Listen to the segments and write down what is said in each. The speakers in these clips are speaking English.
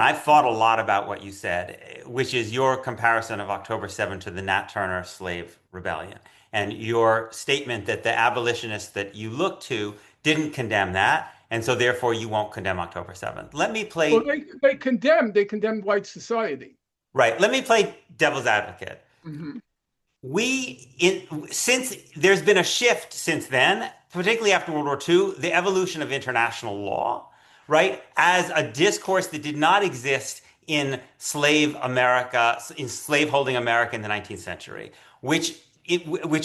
I've thought a lot about what you said, which is your comparison of October 7th to the Nat Turner slave rebellion, and your statement that the abolitionists that you look to didn't condemn that, and so therefore you won't condemn October 7th. Let me Well, play, they condemned white society. right, let me play devil's advocate. Hmm. Since there's been a shift since then, particularly after World War II, the evolution of international law, right, as a discourse that did not exist in slave America, in slaveholding America in the 19th century, which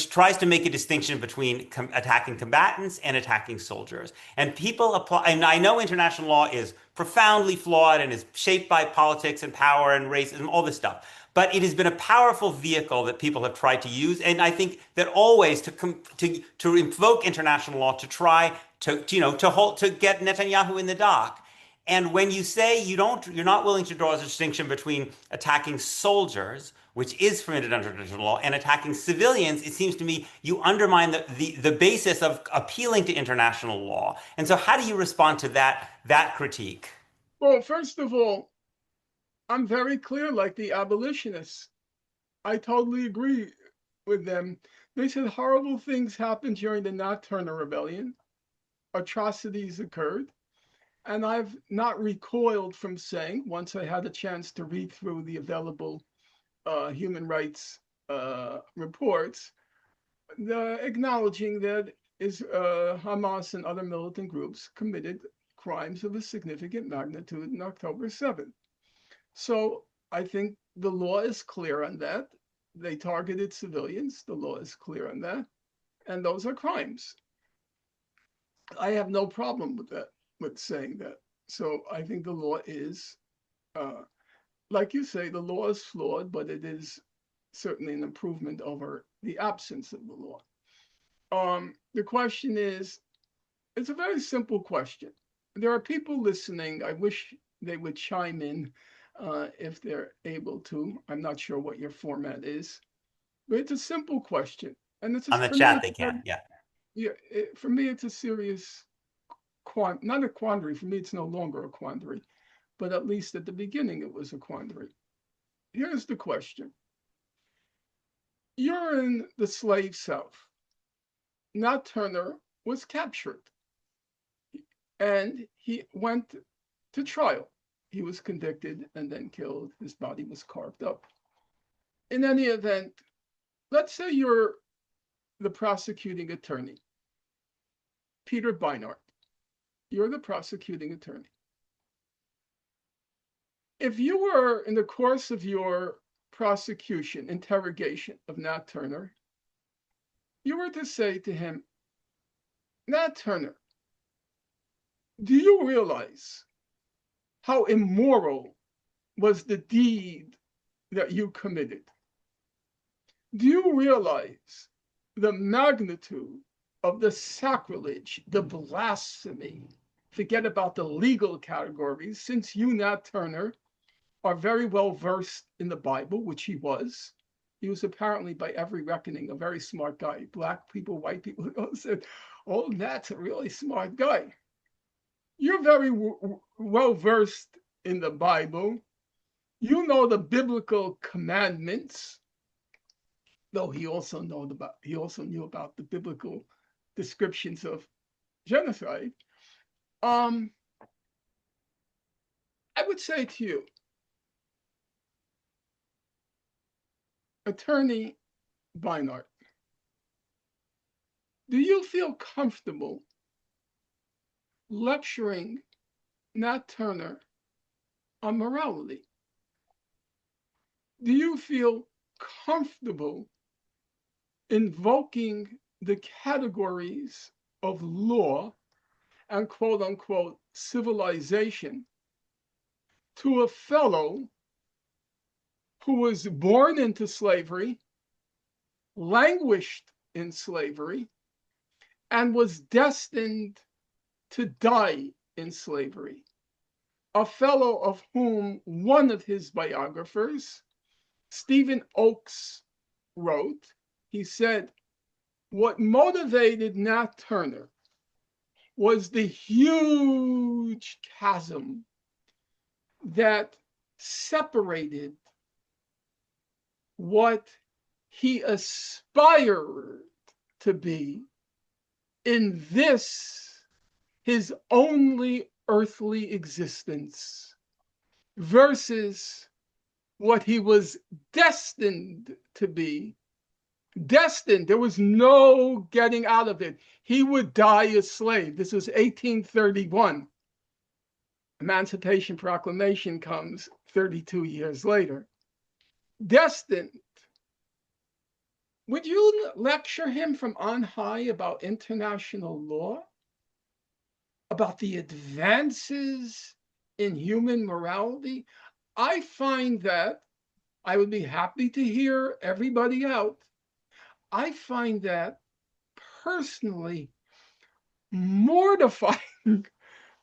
tries to make a distinction between attacking combatants and attacking soldiers. And people apply, and I know international law is profoundly flawed and is shaped by politics and power and racism, all this stuff. But it has been a powerful vehicle that people have tried to use, and I think that always to invoke international law to try to get Netanyahu in the dock. And when you say you're not willing to draw a distinction between attacking soldiers, which is permitted under international law, and attacking civilians, it seems to me you undermine the basis of appealing to international law. And so, how do you respond to that critique? Well, first of all, I'm very clear, like the abolitionists. I totally agree with them. They said horrible things happened during the Nat Turner Rebellion. Atrocities occurred. And I've not recoiled from saying, once I had a chance to read through the available human rights reports, acknowledging that Hamas and other militant groups committed crimes of a significant magnitude in October 7th. So I think the law is clear on that. They targeted civilians. The law is clear on that. And those are crimes. I have no problem with that, with saying that. So I think the law is, uh, like you say, the law is flawed, but it is certainly an improvement over the absence of the law. The question is, it's a very simple question. There are people listening. I wish they would chime in if they're able to. I'm not sure what your format is, but it's a simple question, and On the for me, chat, it's they a very, can. Yeah. yeah, for me, it's a serious not a quandary. For me, it's no longer a quandary, but at least at the beginning, it was a quandary. Here's the question: you're in the slave South. Nat Turner was captured, and he went to trial. He was convicted and then killed. His body was carved up. In any event, let's say you're the prosecuting attorney, Peter Beinart. You're the prosecuting attorney. If you were in the course of your prosecution, interrogation of Nat Turner, you were to say to him, Nat Turner, do you realize how immoral was the deed that you committed? Do you realize the magnitude of the sacrilege, the blasphemy? Forget about the legal categories, since you, Nat Turner, are very well versed in the Bible, which he was. He was apparently, by every reckoning, a very smart guy. Black people, white people all said, "Oh, Nat's a really smart guy." You're very well versed in the Bible. You know the biblical commandments, though he also knew about the biblical descriptions of genocide. Um, I would say to you, Attorney Beinart, do you feel comfortable lecturing Nat Turner on morality? Do you feel comfortable invoking the categories of law and quote unquote civilization to a fellow who was born into slavery, languished in slavery, and was destined to die in slavery? A fellow of whom one of his biographers, Stephen Oakes, wrote, he said, what motivated Nat Turner was the huge chasm that separated what he aspired to be in this, his only earthly existence, versus what he was destined to be. Destined, there was no getting out of it. He would die a slave. This was 1831. Emancipation Proclamation comes 32 years later. Destined. Would you lecture him from on high about international law? About the advances in human morality? I find that I would be happy to hear everybody out. I find that personally mortifying,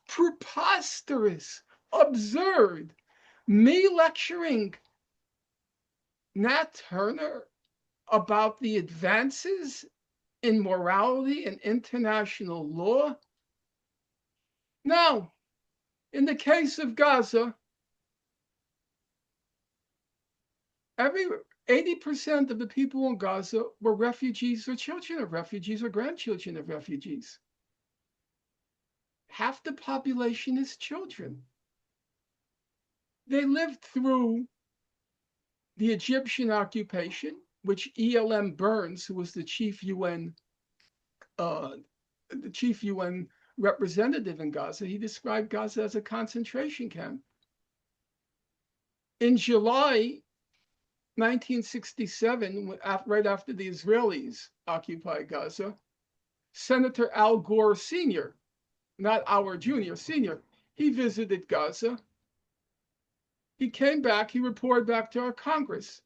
preposterous, absurd. Me lecturing Nat Turner about the advances in morality and international law. Now, in the case of Gaza, every 80% of the people in Gaza were refugees or children of refugees or grandchildren of refugees. Half the population is children. They lived through the Egyptian occupation, which E.L.M. Burns, who was the chief UN representative in Gaza, he described Gaza as a concentration camp. In July 1967, right after the Israelis occupied Gaza, Senator Al Gore Sr., not our junior, senior, he visited Gaza. He came back, he reported back to our Congress.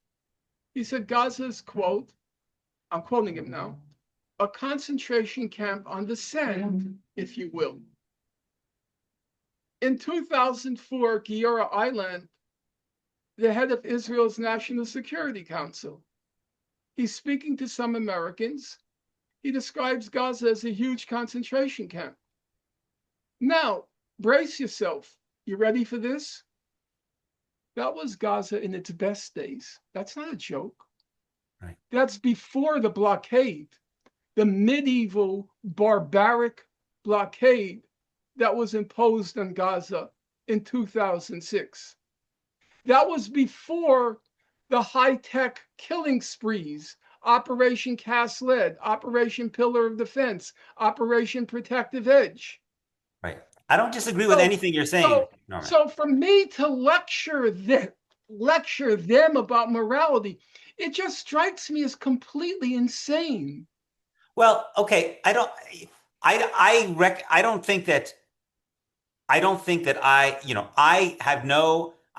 He said Gaza's, quote, I'm quoting him now, a concentration camp on the sand, if you will. In 2004, Giora Eiland, the head of Israel's National Security Council, he's speaking to some Americans. He describes Gaza as a huge concentration camp. Now, brace yourself. You ready for this? That was Gaza in its best days. That's not a joke. Right. That's before the blockade, the medieval barbaric blockade that was imposed on Gaza in 2006. That was before the high-tech killing sprees, Operation Cast Lead, Operation Pillar of Defense, Operation Protective Edge. Right. I don't disagree with So, anything you're saying, so, Norman. so for me to lecture them about morality, it just strikes me as completely insane. Well, okay, I don't think that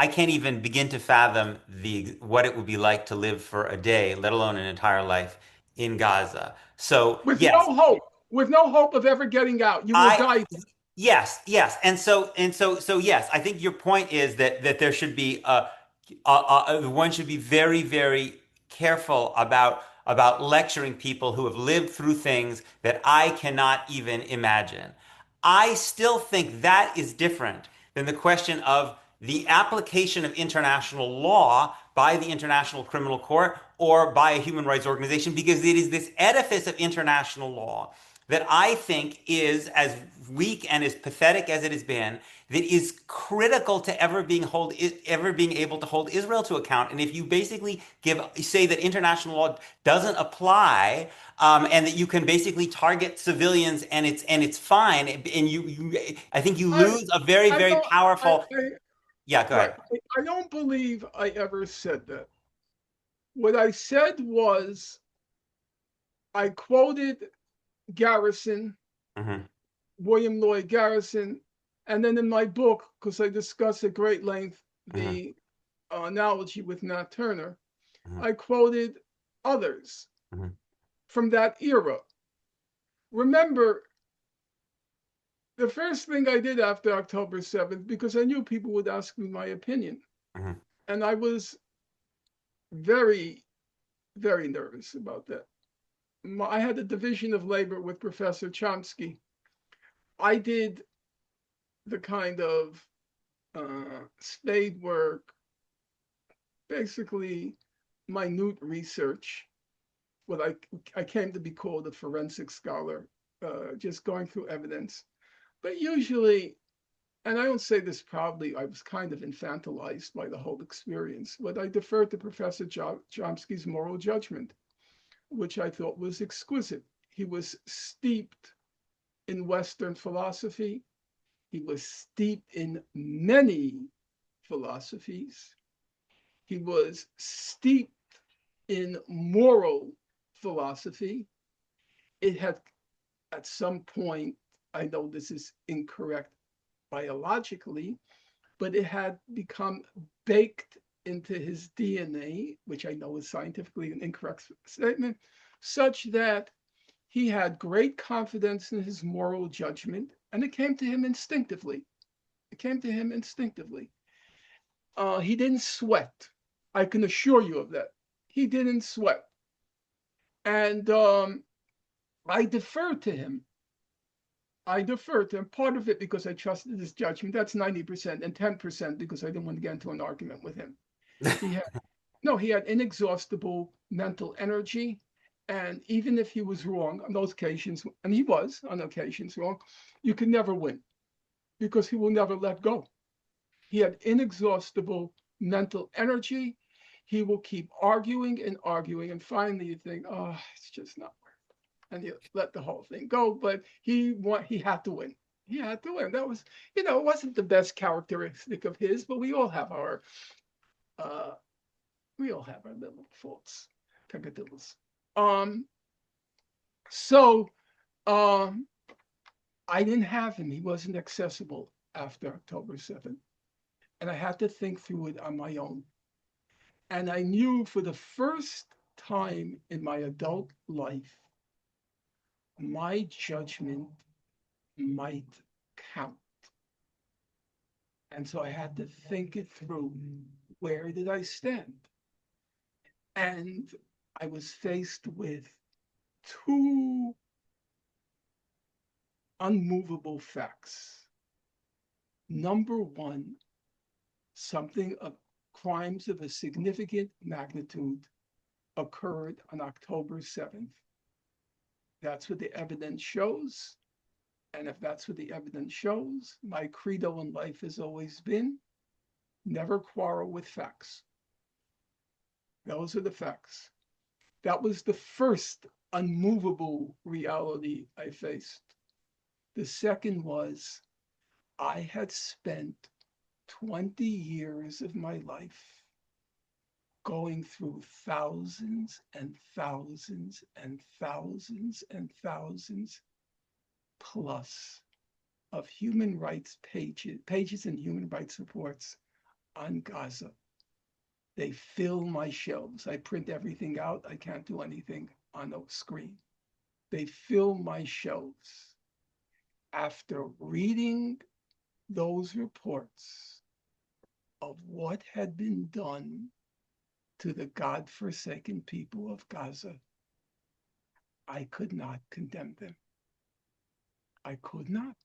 I can't even begin to fathom what it would be like to live for a day, let alone an entire life in Gaza. So, yes, With no hope of ever getting out. You will I die. yes, yes, and so yes, I think your point is that there should be one should be very, very careful about lecturing people who have lived through things that I cannot even imagine. I still think that is different than the question of the application of international law by the International Criminal Court or by a human rights organization, because it is this edifice of international law that I think is as weak and as pathetic as it has been, that is critical to ever being able to hold Israel to account. And if you basically say that international law doesn't apply, and that you can basically target civilians and it's fine, and I think you I, lose a very, I very don't, powerful. Yeah, go right. ahead. I don't believe I ever said that. What I said was I quoted Garrison, Hmm. William Lloyd Garrison, and then in my book, because I discuss at great length Hmm. the analogy with Nat Turner, Hmm. I quoted others Hmm. from that era. Remember, the first thing I did after October 7th, because I knew people would ask me my opinion, Hmm. and I was very, very nervous about that. I had a division of labor with Professor Chomsky. I did the kind of spade work, basically minute research, what I came to be called a forensic scholar, just going through evidence. But usually, and I don't say this proudly, I was kind of infantilized by the whole experience, but I deferred to Professor Chomsky's moral judgment, which I thought was exquisite. He was steeped in Western philosophy. He was steeped in many philosophies. He was steeped in moral philosophy. It had, at some point, I know this is incorrect biologically, but it had become baked into his DNA, which I know is scientifically an incorrect statement, such that he had great confidence in his moral judgment, and it came to him instinctively. It came to him instinctively. He didn't sweat. I can assure you of that. He didn't sweat. And I deferred to him. I deferred to him, part of it because I trusted his judgment. That's 90%, and 10% because I didn't want to get into an argument with him. He had no, he had inexhaustible mental energy. And even if he was wrong on those occasions, and he was on occasions wrong, you could never win because he will never let go. He had inexhaustible mental energy. He will keep arguing and arguing. And finally, you think, oh, it's just not worth it. And you let the whole thing go. But he had to win. He had to win. That was, it wasn't the best characteristic of his, but uh, we all have our little faults, peccadillos. Um, so um, I didn't have him. He wasn't accessible after October 7th. And I had to think through it on my own. And I knew for the first time in my adult life, my judgment might count. And so I had to think it through. Where did I stand? And I was faced with two unmovable facts. Number one, something of crimes of a significant magnitude occurred on October 7th. That's what the evidence shows. And if that's what the evidence shows, my credo in life has always been never quarrel with facts. Those are the facts. That was the first unmovable reality I faced. The second was I had spent 20 years of my life going through thousands and thousands and thousands and thousands plus of human rights pages and human rights reports on Gaza. They fill my shelves. I print everything out. I can't do anything on a screen. They fill my shelves. After reading those reports of what had been done to the God-forsaken people of Gaza, I could not condemn them. I could not.